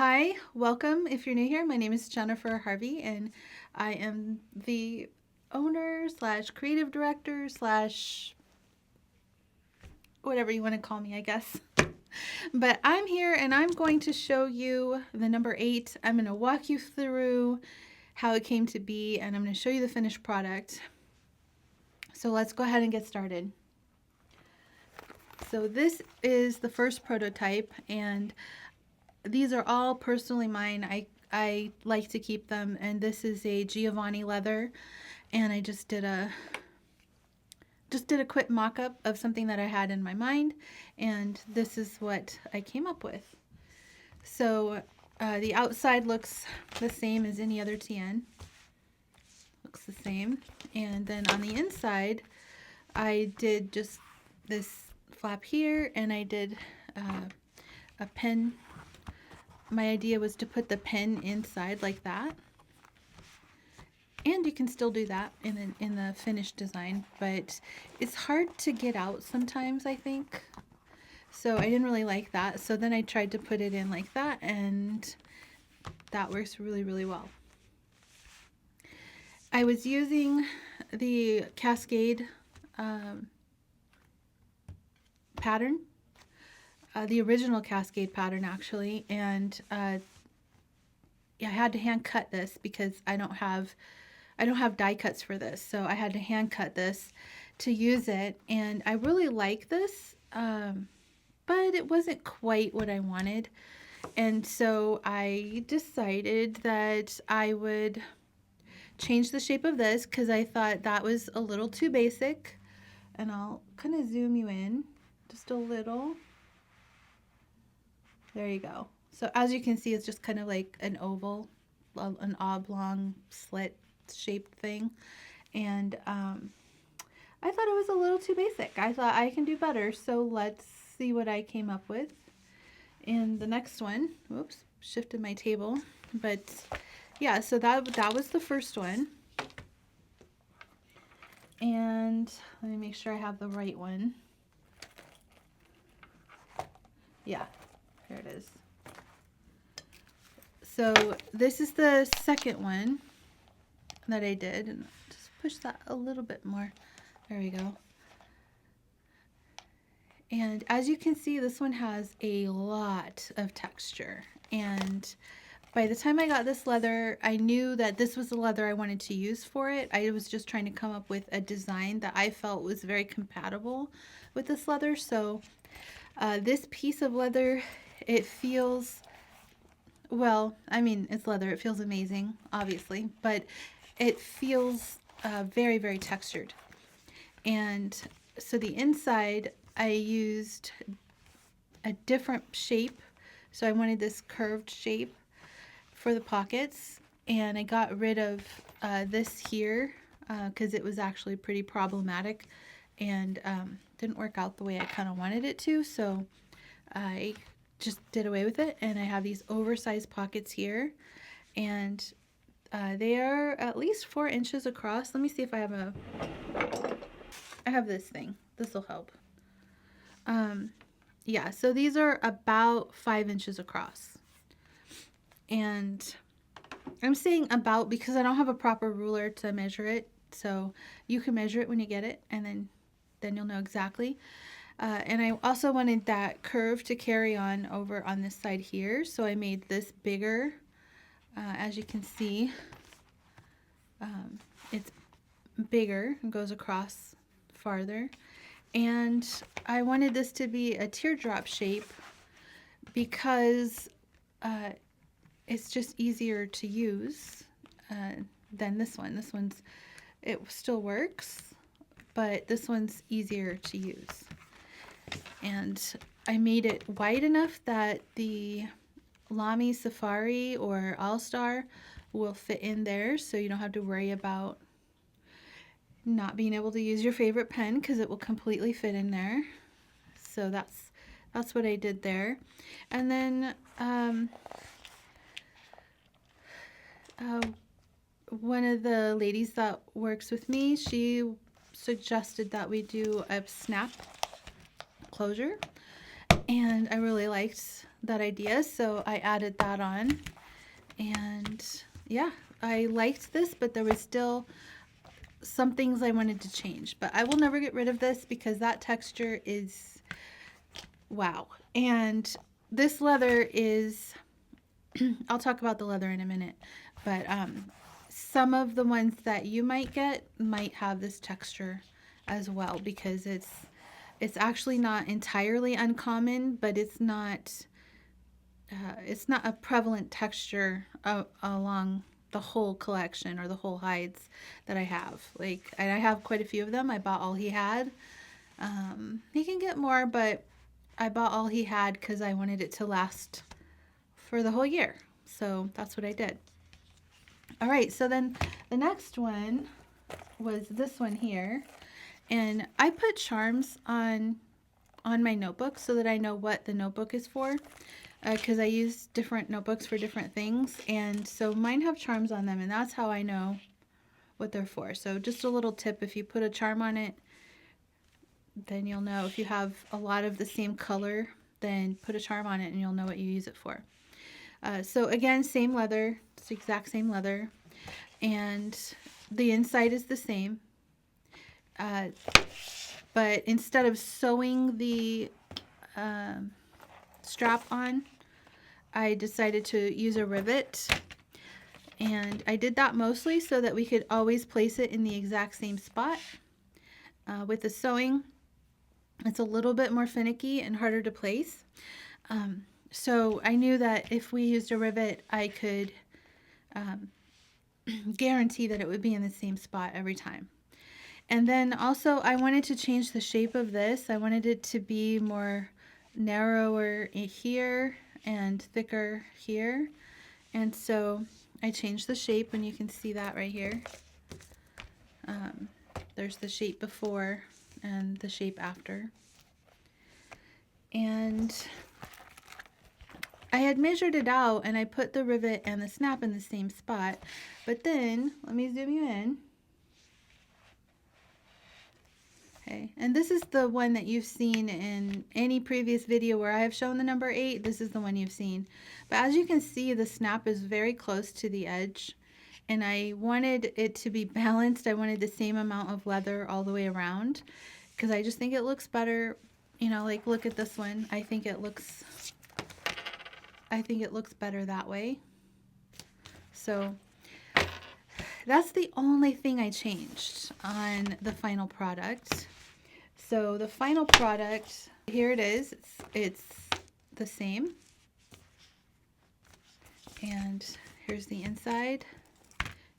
Hi, welcome. If you're new here, my name is Jennifer Harvey, and I am the owner slash creative director slash whatever you want to call me, I guess. But I'm here and I'm going to show you the number 8. I'm going to walk you through how it came to be, and I'm going to show you the finished product. So let's go ahead and get started. So this is the first prototype, and these are all personally mine. I like to keep them, and this is a Giovanni leather, and I just did a quick mock-up of something that I had in my mind, and this is what I came up with. So the outside looks the same as any other TN. Looks the same. And then on the inside, I did just this flap here, and I did a pen. My idea was to put the pen inside like that. And you can still do that in the finished design, but it's hard to get out sometimes, I think. So I didn't really like that. So then I tried to put it in like that, and that works really, really well. I was using the Cascade pattern, the original Cascade pattern actually, and I had to hand cut this because I don't have die cuts for this, so I had to hand cut this to use it, and I really like this, but it wasn't quite what I wanted, and so I decided that I would change the shape of this because I thought that was a little too basic, and I'll kind of zoom you in just a little. There you go. So as you can see, it's just kind of like an oval, an oblong slit shaped thing, and I thought it was a little too basic. I thought I can do better, so let's see what I came up with. In the next one, whoops, shifted my table, but yeah, so that was the first one, and let me make sure I have the right one. Yeah, here it is. So this is the second one that I did, and just push that a little bit more. There we go. And as you can see, this one has a lot of texture, and by the time I got this leather, I knew that this was the leather I wanted to use for it. I was just trying to come up with a design that I felt was very compatible with this leather. So this piece of leather, it feels, well, I mean, it's leather. It feels amazing, obviously, but it feels very, very textured. And so the inside, I used a different shape. So I wanted this curved shape for the pockets, and I got rid of this here because it was actually pretty problematic and didn't work out the way I kind of wanted it to. So I just did away with it, and I have these oversized pockets here, and they are at least 4 inches across. Let me see if I have this thing. This will help. Yeah, so these are about 5 inches across. And I'm saying about because I don't have a proper ruler to measure it. So you can measure it when you get it, and then you'll know exactly. And I also wanted that curve to carry on over on this side here. So I made this bigger. As you can see, it's bigger and goes across farther. And I wanted this to be a teardrop shape because it's just easier to use than this one. This one's, it still works, but this one's easier to use. And I made it wide enough that the Lamy Safari or All-Star will fit in there, so you don't have to worry about not being able to use your favorite pen because it will completely fit in there. So that's what I did there. And then one of the ladies that works with me, she suggested that we do a snap closure, and I really liked that idea, so I added that on. And yeah, I liked this, but there was still some things I wanted to change. But I will never get rid of this because that texture is wow. And this leather is, I'll talk about the leather in a minute, but some of the ones that you might get might have this texture as well, because it's actually not entirely uncommon, but it's not a prevalent texture along the whole collection or the whole hides that I have. Like, and I have quite a few of them. I bought all he had. He can get more, but I bought all he had because I wanted it to last for the whole year. So that's what I did. All right, so then the next one was this one here. And I put charms on my notebook so that I know what the notebook is for, because I use different notebooks for different things. And so mine have charms on them, and that's how I know what they're for. So just a little tip, if you put a charm on it, then you'll know. If you have a lot of the same color, then put a charm on it and you'll know what you use it for. So again, same leather. It's the exact same leather. And the inside is the same. But instead of sewing the strap on, I decided to use a rivet. And I did that mostly so that we could always place it in the exact same spot. With the sewing, it's a little bit more finicky and harder to place. So I knew that if we used a rivet, I could guarantee that it would be in the same spot every time. And then also I wanted to change the shape of this. I wanted it to be more narrower here and thicker here. And so I changed the shape, and you can see that right here. There's the shape before and the shape after. And I had measured it out, and I put the rivet and the snap in the same spot. But then, let me zoom you in. Okay, and this is the one that you've seen in any previous video where I have shown the number 8. This is the one you've seen. But as you can see, the snap is very close to the edge. And I wanted it to be balanced. I wanted the same amount of leather all the way around, because I just think it looks better. You know, like, look at this one. I think it looks better that way. So that's the only thing I changed on the final product. So the final product, here it is. It's the same. And here's the inside.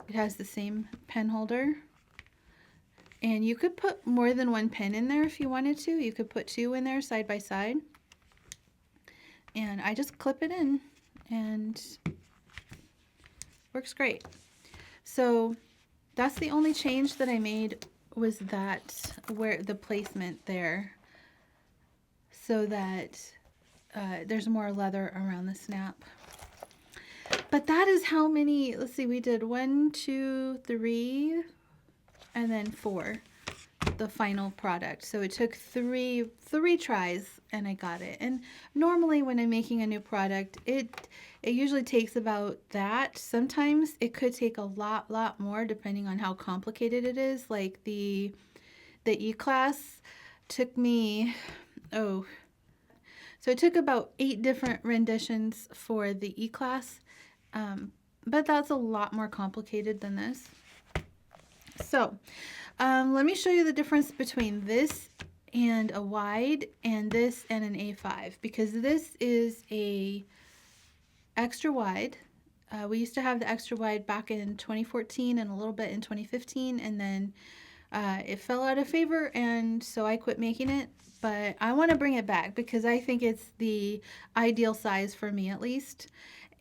It has the same pen holder. And you could put more than one pen in there if you wanted to. You could put 2 in there side by side. And I just clip it in, and works great. So that's the only change that I made, was that where the placement there, so that there's more leather around the snap. But that is how many, let's see, we did 1, 2, 3, and then 4, the final product. So it took three tries and I got it. And normally when I'm making a new product, it usually takes about that. Sometimes it could take a lot more depending on how complicated it is. Like the E-Class took me, so it took about 8 different renditions for the E-Class. But that's a lot more complicated than this. So let me show you the difference between this and a wide, and this and an A5, because this is a extra wide. We used to have the extra wide back in 2014 and a little bit in 2015, and then it fell out of favor, and so I quit making it. But I want to bring it back because I think it's the ideal size for me, at least.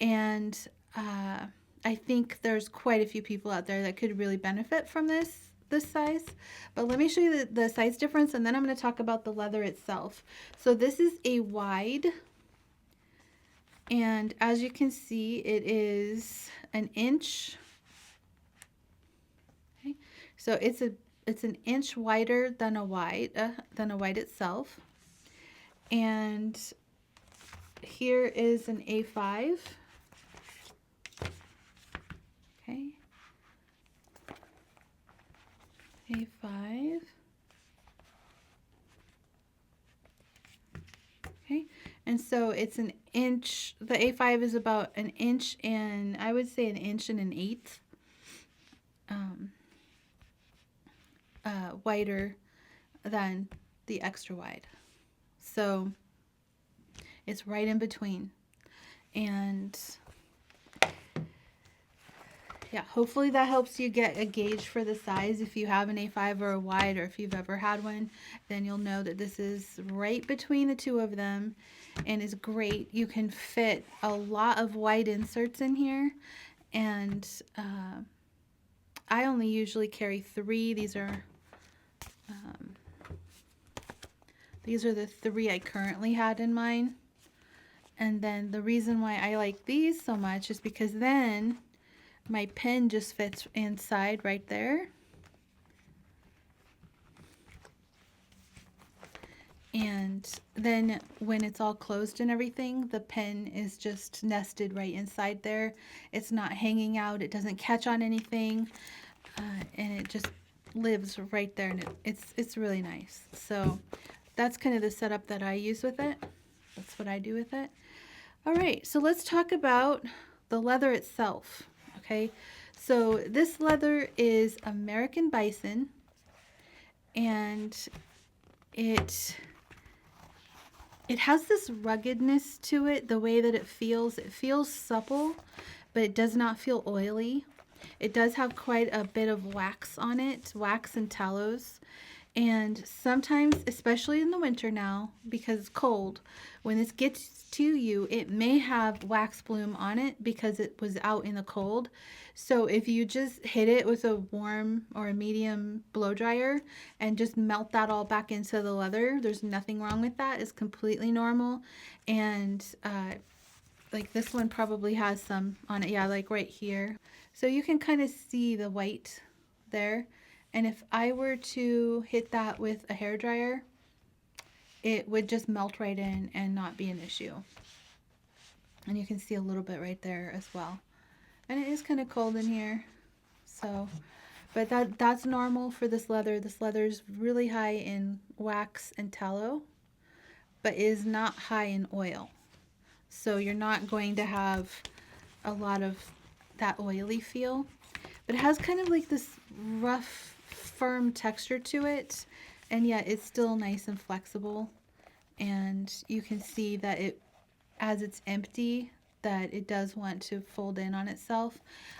And I think there's quite a few people out there that could really benefit from this size. But let me show you the size difference, and then I'm going to talk about the leather itself. So this is a wide, and as you can see, it is an inch. Okay, so it's an inch wider than a wide itself, and here is an A5. Okay. A5. Okay. And so it's an inch. The A5 is about an inch and I would say an inch and an eighth wider than the extra wide. So it's right in between. And yeah, hopefully that helps you get a gauge for the size. If you have an A5 or a wide, or if you've ever had one, then you'll know that this is right between the two of them and is great. You can fit a lot of wide inserts in here, and I only usually carry 3. These are the 3 I currently had in mine. And then the reason why I like these so much is because then my pen just fits inside right there. And then when it's all closed and everything, the pen is just nested right inside there. It's not hanging out. It doesn't catch on anything. And it just lives right there. And it's really nice. So that's kind of the setup that I use with it. That's what I do with it. All right, so let's talk about the leather itself. Okay, so this leather is American Bison, and it has this ruggedness to it. The way that it feels supple, but it does not feel oily. It does have quite a bit of wax on it, wax and tallows. And sometimes, especially in the winter now, because it's cold, when this gets to you, it may have wax bloom on it because it was out in the cold. So if you just hit it with a warm or a medium blow dryer and just melt that all back into the leather, there's nothing wrong with that. It's completely normal. And like this one probably has some on it. Yeah, like right here. So you can kind of see the white there. And if I were to hit that with a hairdryer, it would just melt right in and not be an issue. And you can see a little bit right there as well. And it is kind of cold in here. So, but that's normal for this leather. This leather is really high in wax and tallow, but is not high in oil. So you're not going to have a lot of that oily feel. But it has kind of like this rough, firm texture to it, and yet it's still nice and flexible. And you can see that it, as it's empty, that it does want to fold in on itself.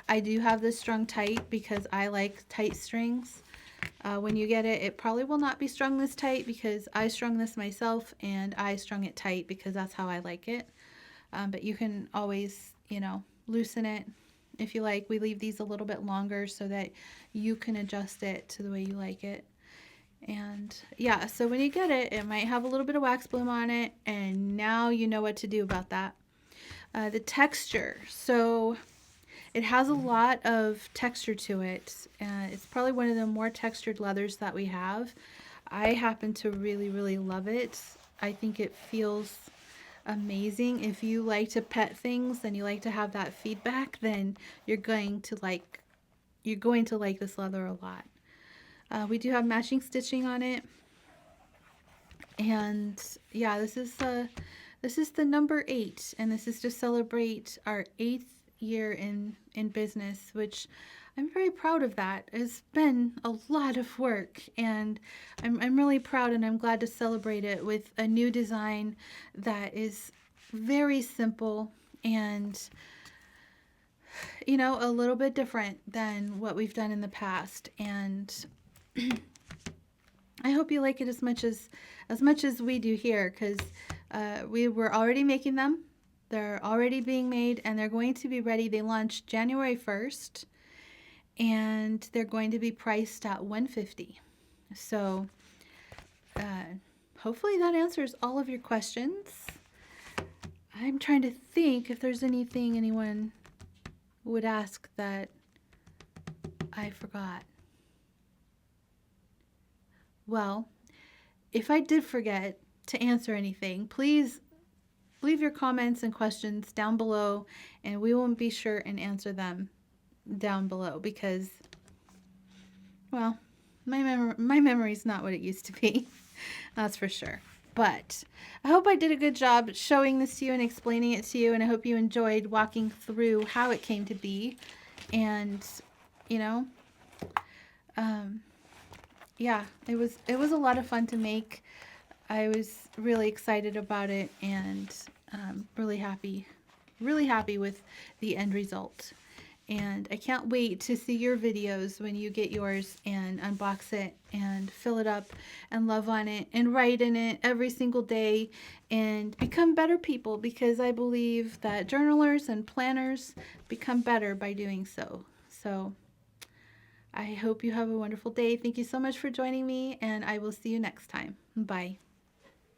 I do have this strung tight because I like tight strings. When you get it, it probably will not be strung this tight because I strung this myself and I strung it tight because that's how I like it. But you can always, loosen it if you like. We leave these a little bit longer so that you can adjust it to the way you like it. And yeah, so when you get it, it might have a little bit of wax bloom on it, and now you know what to do about that. The texture, so it has a lot of texture to it. It's probably one of the more textured leathers that we have. I happen to really, really love it. I think it feels amazing. If you like to pet things and you like to have that feedback, then you're going to like this leather a lot. We do have matching stitching on it, and yeah, this is the number 8, and this is to celebrate our 8th year in business, which I'm very proud of. That it's been a lot of work, and I'm really proud, and I'm glad to celebrate it with a new design that is very simple and a little bit different than what we've done in the past. And I hope you like it as much as we do here, because we were already making them. They're already being made, and they're going to be ready. They launched January 1st. And they're going to be priced at $150. So hopefully that answers all of your questions. I'm trying to think if there's anything anyone would ask that I forgot. Well, if I did forget to answer anything, please leave your comments and questions down below, and we will be sure and answer them down below because, well, my memory's not what it used to be. That's for sure. But I hope I did a good job showing this to you and explaining it to you, and I hope you enjoyed walking through how it came to be. And, you know, yeah, it was a lot of fun to make. I was really excited about it, and really happy with the end result. And I can't wait to see your videos when you get yours and unbox it and fill it up and love on it and write in it every single day and become better people, because I believe that journalers and planners become better by doing so. So I hope you have a wonderful day. Thank you so much for joining me, and I will see you next time. Bye.